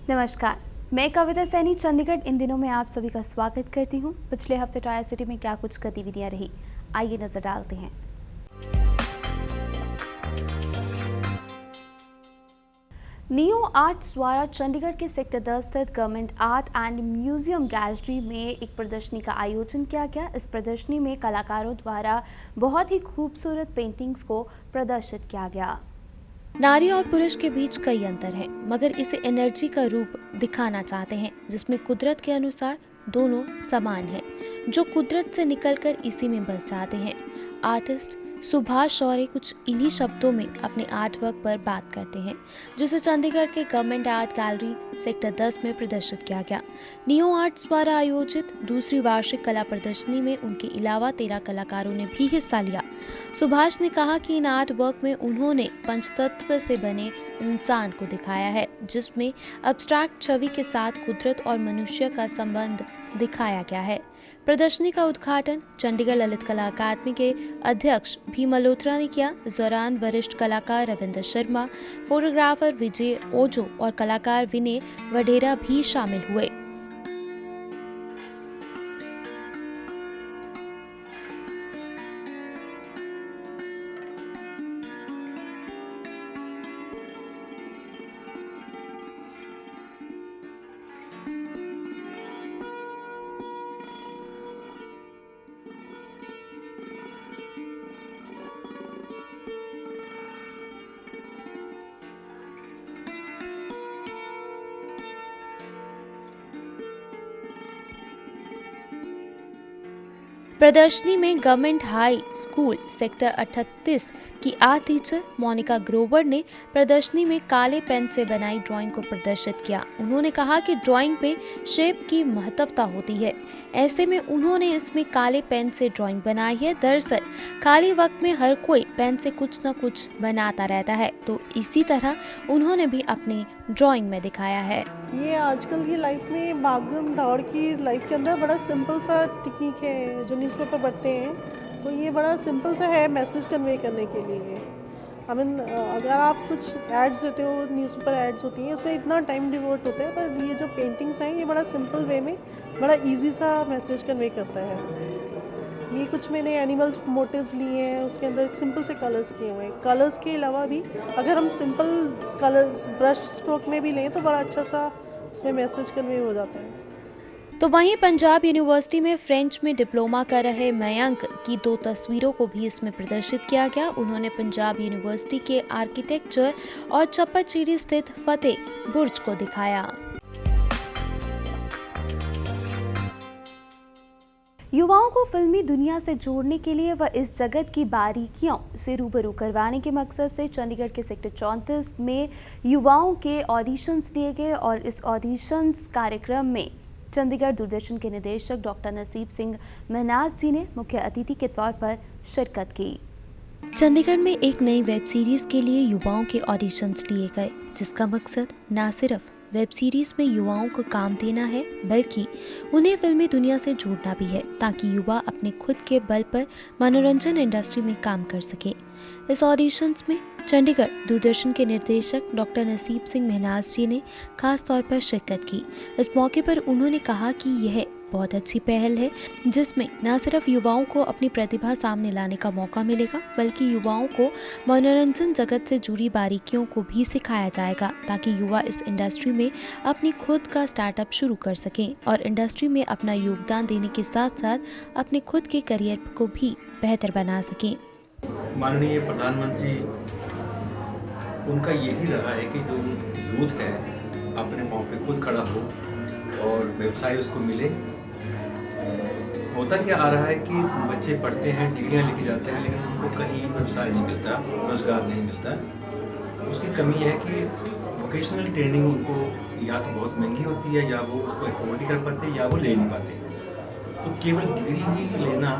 नमस्कार, मैं कविता सैनी चंडीगढ़ इन दिनों में आप सभी का स्वागत करती हूं। पिछले हफ्ते ट्राई सिटी में क्या कुछ गतिविधियां रही, आइए नजर डालते हैं। नियो आर्ट्स द्वारा चंडीगढ़ के सेक्टर 10 स्थित government art and museum gallery में एक प्रदर्शनी का आयोजन किया गया। इस प्रदर्शनी में कलाकारों द्वारा बहुत ही खूबसूरत पेंटिंग्स को प्रदर्शित किया गया। नारी और पुरुष के बीच कई अंतर हैं, मगर इसे एनर्जी का रूप दिखाना चाहते हैं, जिसमें कुदरत के अनुसार दोनों समान हैं, जो कुदरत से निकलकर इसी में बस जाते हैं। आर्टिस्ट सुभाष शौर्य कुछ इन्हीं शब्दों में अपने आर्ट वर्क पर बात करते हैं, जिसे चंडीगढ़ के गवर्नमेंट आर्ट गैलरी सेक्टर 10 में प्रदर्शित किया गया। नियो आर्ट्स द्वारा आयोजित दूसरी वार्षिक कला प्रदर्शनी में उनके अलावा 13 कलाकारों ने भी हिस्सा लिया। सुभाष ने कहा कि इन आर्ट वर्क में उन्होंने पंचतत्व से बने इंसान को दिखाया है, जिसमें अब्स्ट्रैक्ट छवि के साथ कुदरत और मनुष्य का संबंध दिखाया गया है। प्रदर्शनी का उद्घाटन चंडीगढ़ ललित कला अकादमी के अध्यक्ष भी मल्होत्रा ने किया। इस दौरान वरिष्ठ कलाकार रविंद्र शर्मा, फोटोग्राफर विजय ओजो और कलाकार विनय वडेरा भी शामिल हुए। प्रदर्शनी में गवर्नमेंट हाई स्कूल सेक्टर 38 की आर्ट टीचर मोनिका ग्रोवर ने प्रदर्शनी में काले पेन से बनाई ड्राइंग को प्रदर्शित किया। उन्होंने कहा कि ड्राइंग पे शेप की महत्वता होती है, ऐसे में उन्होंने इसमें काले पेन से ड्राइंग बनाई है। दरअसल खाली वक्त में हर कोई पेन से कुछ न कुछ बनाता रहता है, तो इसी तरह उन्होंने भी अपनी ड्राइंग में दिखाया है। ये आजकल की लाइफ में भागम दौड़ की लाइफ के अंदर बड़ा सिंपल सा टेक्निक है जो न्यूज़पेपर पढ़ते हैं, तो ये बड़ा सिंपल सा है मैसेज कन्वे करने के लिए। अगर आप कुछ एड्स देते हो, न्यूज़पेपर एड्स होती हैं, उसमें इतना टाइम डिवोट होता है, पर ये जो पेंटिंग्स हैं ये बड़ा सिंपल वे में बड़ा इजी सा मैसेज कन्वे करता है। ये कुछ मैंने एनिमल मोटिव्स लिए हैं, उसके अंदर सिंपल से कलर्स किए हुए हैं। कलर्स के अलावा भी अगर हम सिंपल कलर्स ब्रश स्ट्रोक में भी लें तो बड़ा अच्छा सा उसमें मैसेज कन्वे हो जाता है। तो वहीं पंजाब यूनिवर्सिटी में फ्रेंच में डिप्लोमा कर रहे मयंक की 2 तस्वीरों को भी इसमें प्रदर्शित किया गया। उन्होंने पंजाब यूनिवर्सिटी के आर्किटेक्चर और चप्पाचीड़ी स्थित फतेह बुर्ज को दिखाया। युवाओं को फिल्मी दुनिया से जोड़ने के लिए व इस जगत की बारीकियों से रूबरू करवाने के मकसद से चंडीगढ़ के सेक्टर 34 में युवाओं के ऑडिशंस लिए गए और इस ऑडिशंस कार्यक्रम में चंडीगढ़ दूरदर्शन के निदेशक डॉक्टर नसीब सिंह महनाज जी ने मुख्य अतिथि के तौर पर शिरकत की। चंडीगढ़ में एक नई वेब सीरीज के लिए युवाओं के ऑडिशंस लिए गए, जिसका मकसद न सिर्फ वेब सीरीज में युवाओं को काम देना है, बल्कि उन्हें फिल्मी दुनिया से जोड़ना भी है, ताकि युवा अपने खुद के बल पर मनोरंजन इंडस्ट्री में काम कर सके। इस ऑडिशंस में चंडीगढ़ दूरदर्शन के निर्देशक डॉक्टर नसीब सिंह महनाज जी ने खास तौर पर शिरकत की। इस मौके पर उन्होंने कहा कि यह बहुत अच्छी पहल है, जिसमें न सिर्फ युवाओं को अपनी प्रतिभा सामने लाने का मौका मिलेगा, बल्कि युवाओं को मनोरंजन जगत से जुड़ी बारीकियों को भी सिखाया जाएगा, ताकि युवा इस इंडस्ट्री में अपनी खुद का स्टार्टअप शुरू कर सकें और इंडस्ट्री में अपना योगदान देने के साथ साथ अपने खुद के करियर को भी बेहतर बना सकें। माननीय प्रधानमंत्री, उनका यही रहा है कि जो यूथ है अपने पाँव पे खुद खड़ा हो और व्यवसाय उसको मिले। होता क्या आ रहा है कि बच्चे पढ़ते हैं, डिग्रियां लेके जाते हैं, लेकिन उनको कहीं व्यवसाय नहीं मिलता, रोजगार नहीं मिलता। उसकी कमी है कि वोकेशनल ट्रेनिंग उनको या तो बहुत महंगी होती है, या वो उसको अफोर्ड नहीं कर पाते, या वो ले नहीं पाते। तो केवल डिग्री ही लेना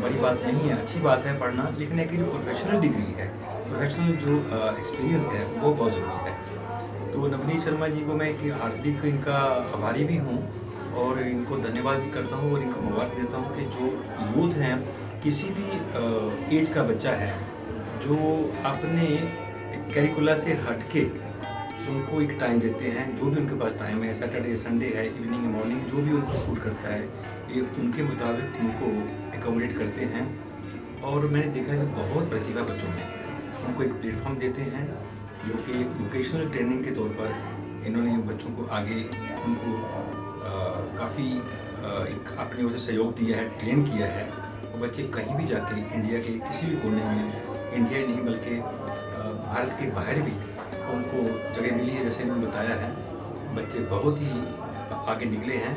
बड़ी बात नहीं है, अच्छी बात है पढ़ना, लेकिन एक जो प्रोफेशनल डिग्री है, प्रोफेशनल जो एक्सपीरियंस है, वो बहुत ज़रूरी है। तो नवनीत शर्मा जी को मैं हार्दिक इनका आभारी भी हूँ और इनको धन्यवाद भी करता हूँ और इनको मुबारक देता हूँ कि जो यूथ हैं, किसी भी एज का बच्चा है जो अपने कैरिकुला से हट के उनको एक टाइम देते हैं, जो भी उनके पास टाइम है, सैटरडे संडे है, इवनिंग मॉर्निंग, जो भी उनको सूट करता है, ये उनके मुताबिक उनको एकोमोडेट करते हैं। और मैंने देखा है कि बहुत प्रतिभा बच्चों में, उनको एक प्लेटफॉर्म देते हैं, जो कि वोकेशनल ट्रेनिंग के तौर पर इन्होंने बच्चों को आगे उनको काफ़ी एक अपनी ओर से सहयोग दिया है, ट्रेन किया है। और बच्चे कहीं भी जाके इंडिया के किसी भी कोने में, इंडिया ही नहीं बल्कि भारत के बाहर भी उनको जगह मिली है। जैसे मैंने बताया है, बच्चे बहुत ही आगे निकले हैं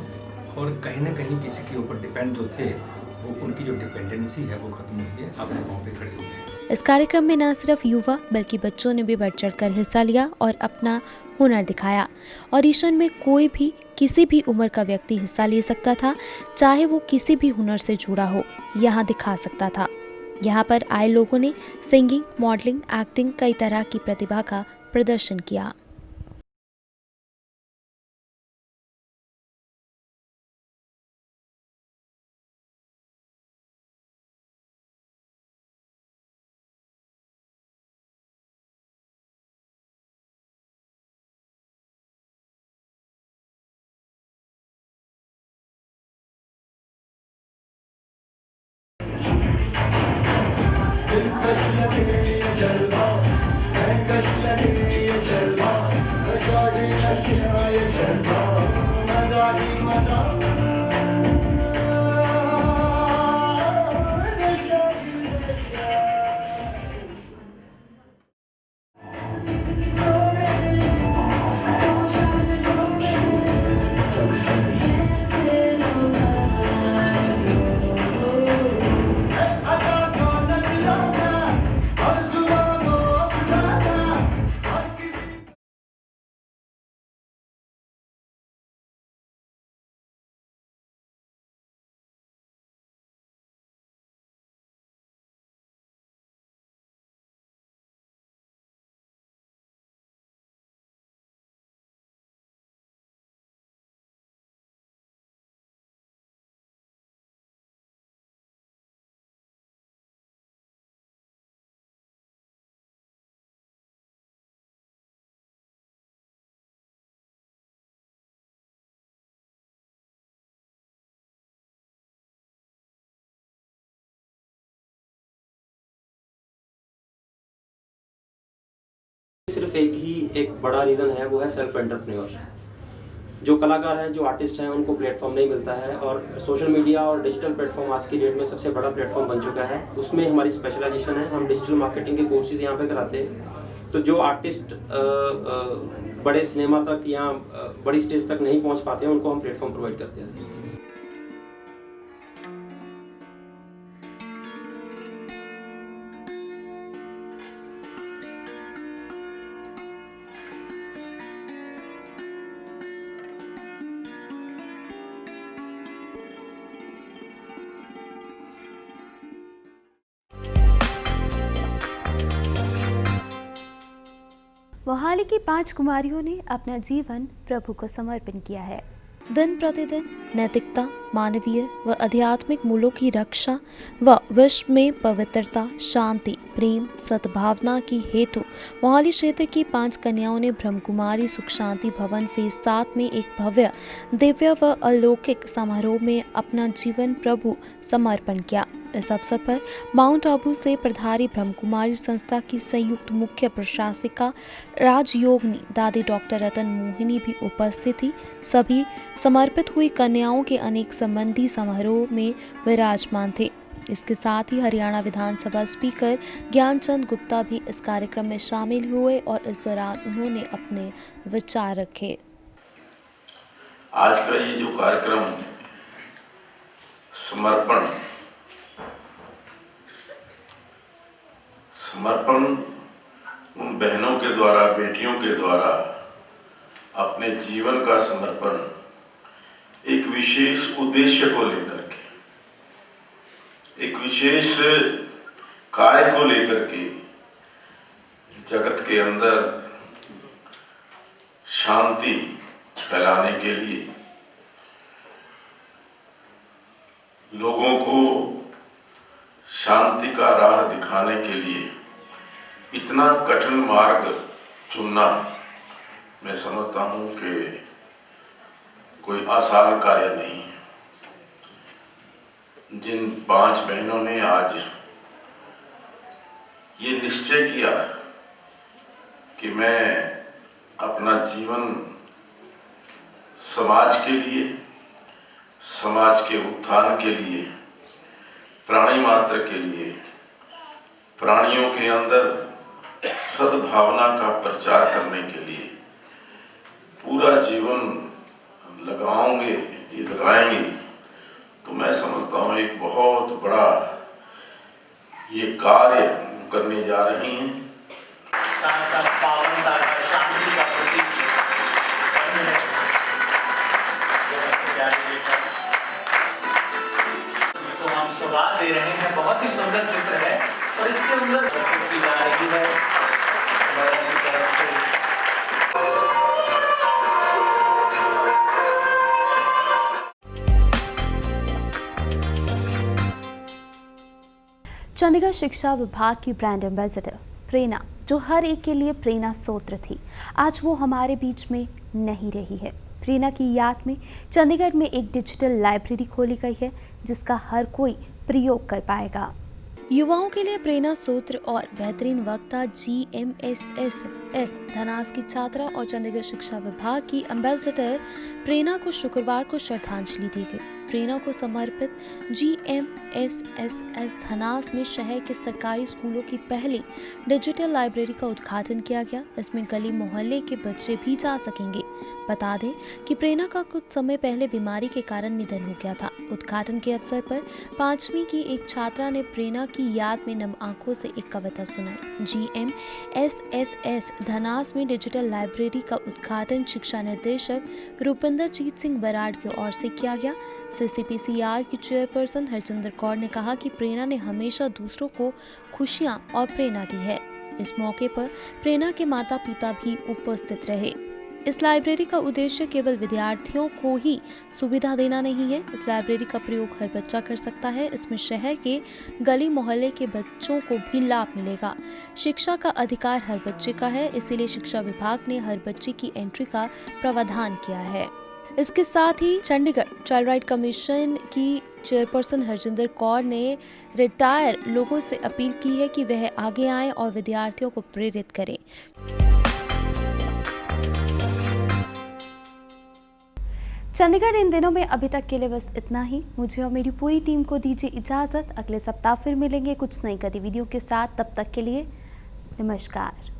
और कहीं ना कहीं किसी के ऊपर डिपेंड जो थे, वो उनकी जो डिपेंडेंसी है वो खत्म हुई है, अपने पाँव पे खड़े हो गए। इस कार्यक्रम में न सिर्फ युवा बल्कि बच्चों ने भी बढ़ चढ़कर हिस्सा लिया और अपना हुनर दिखाया। ऑडिशन में कोई भी किसी भी उम्र का व्यक्ति हिस्सा ले सकता था, चाहे वो किसी भी हुनर से जुड़ा हो, यहाँ दिखा सकता था। यहाँ पर आए लोगों ने सिंगिंग, मॉडलिंग, एक्टिंग, कई तरह की प्रतिभा का प्रदर्शन किया। सिर्फ एक बड़ा रीज़न है, वो है सेल्फ एंटरप्रेन्योर। जो कलाकार हैं, जो आर्टिस्ट हैं, उनको प्लेटफॉर्म नहीं मिलता है और सोशल मीडिया और डिजिटल प्लेटफॉर्म आज की डेट में सबसे बड़ा प्लेटफॉर्म बन चुका है। उसमें हमारी स्पेशलाइजेशन है, हम डिजिटल मार्केटिंग के कोर्सेज यहाँ पे कराते हैं। तो जो आर्टिस्ट बड़े सिनेमा तक या बड़ी स्टेज तक नहीं पहुँच पाते हैं, उनको हम प्लेटफॉर्म प्रोवाइड करते हैं। मोहाली की 5 कुमारियों ने अपना जीवन प्रभु को समर्पण किया है। दिन प्रतिदिन नैतिकता, मानवीय व आध्यात्मिक मूल्यों की रक्षा व विश्व में पवित्रता, शांति, प्रेम, सद्भावना की हेतु मोहाली क्षेत्र की 5 कन्याओं ने ब्रह्मकुमारी सुख शांति भवन फेज 7 में एक भव्य, दिव्य व अलौकिक समारोह में अपना जीवन प्रभु समर्पण किया। इस अवसर पर माउंट आबू से प्रधारी ब्रह्मकुमारी संस्था की संयुक्त मुख्य प्रशासिका राजयोगिनी दादी डॉक्टर रतन मोहिनी भी उपस्थित थी। सभी समर्पित हुई कन्याओं के अनेक संबंधी समारोह में विराजमान थे। इसके साथ ही हरियाणा विधानसभा स्पीकर ज्ञानचंद गुप्ता भी इस कार्यक्रम में शामिल हुए और इस दौरान उन्होंने अपने विचार रखे। आज का ये जो कार्यक्रम समर्पण उन बहनों के द्वारा, बेटियों के द्वारा अपने जीवन का समर्पण एक विशेष उद्देश्य को लेकर के, एक विशेष कार्य को लेकर के जगत के अंदर शांति फैलाने के लिए, लोगों को शांति का राह दिखाने के लिए इतना कठिन मार्ग चुनना मैं समझता हूँ कि कोई आसान कार्य नहीं है। जिन 5 बहनों ने आज ये निश्चय किया कि मैं अपना जीवन समाज के लिए, समाज के उत्थान के लिए, प्राणी मात्र के लिए, प्राणियों के अंदर सद्भावना का प्रचार करने के लिए पूरा जीवन लगाएंगे, तो मैं समझता हूँ एक बहुत बड़ा ये कार्य करने जा रही हैं। पावनता का, शांति का प्रतीक है। तो हम सौगात दे रहे हैं, बहुत ही सुंदर चित्र है और इसके अंदर प्रस्तुति जा रही है। चंडीगढ़ शिक्षा विभाग की ब्रांड एम्बेसडर प्रेरणा, जो हर एक के लिए प्रेरणा स्रोत थी, आज वो हमारे बीच में नहीं रही है। प्रेरणा की याद में चंडीगढ़ में एक डिजिटल लाइब्रेरी खोली गई है, जिसका हर कोई प्रयोग कर पाएगा। युवाओं के लिए प्रेरणा सूत्र और बेहतरीन वक्ता GMSSS धनास की छात्रा और चंडीगढ़ शिक्षा विभाग की एम्बेसडर प्रेरणा को शुक्रवार को श्रद्धांजलि दी गई। प्रेरणा को समर्पित GMSSS धनास में शहर के सरकारी स्कूलों की पहली डिजिटल लाइब्रेरी का उद्घाटन किया गया। इसमें गली मोहल्ले के बच्चे भी जा सकेंगे। बता दें कि प्रेरणा का कुछ समय पहले बीमारी के कारण निधन हो गया था। उद्घाटन के अवसर पर 5वीं की एक छात्रा ने प्रेरणा की याद में नम आंखों से एक कविता सुनाई। GMSSS धनास में डिजिटल लाइब्रेरी का उद्घाटन शिक्षा निर्देशक रूपिंदरजीत सिंह बराड़ की ओर से किया गया। CCPCR की चेयरपर्सन हरजिंदर कौर ने कहा कि प्रेरणा ने हमेशा दूसरों को खुशियां और प्रेरणा दी है। इस मौके पर प्रेरणा के माता पिता भी उपस्थित रहे। इस लाइब्रेरी का उद्देश्य केवल विद्यार्थियों को ही सुविधा देना नहीं है। इस लाइब्रेरी का प्रयोग हर बच्चा कर सकता है। इसमें शहर के गली मोहल्ले के बच्चों को भी लाभ मिलेगा। शिक्षा का अधिकार हर बच्चे का है, इसीलिए शिक्षा विभाग ने हर बच्चे की एंट्री का प्रावधान किया है। इसके साथ ही चंडीगढ़ चाइल्ड राइट कमीशन की चेयरपर्सन हरजिंदर कौर ने रिटायर लोगों से अपील की है कि वह आगे आएं और विद्यार्थियों को प्रेरित करें। चंडीगढ़ इन दिनों में अभी तक के लिए बस इतना ही। मुझे और मेरी पूरी टीम को दीजिए इजाज़त। अगले सप्ताह फिर मिलेंगे कुछ नई गतिविधियों के साथ। तब तक के लिए नमस्कार।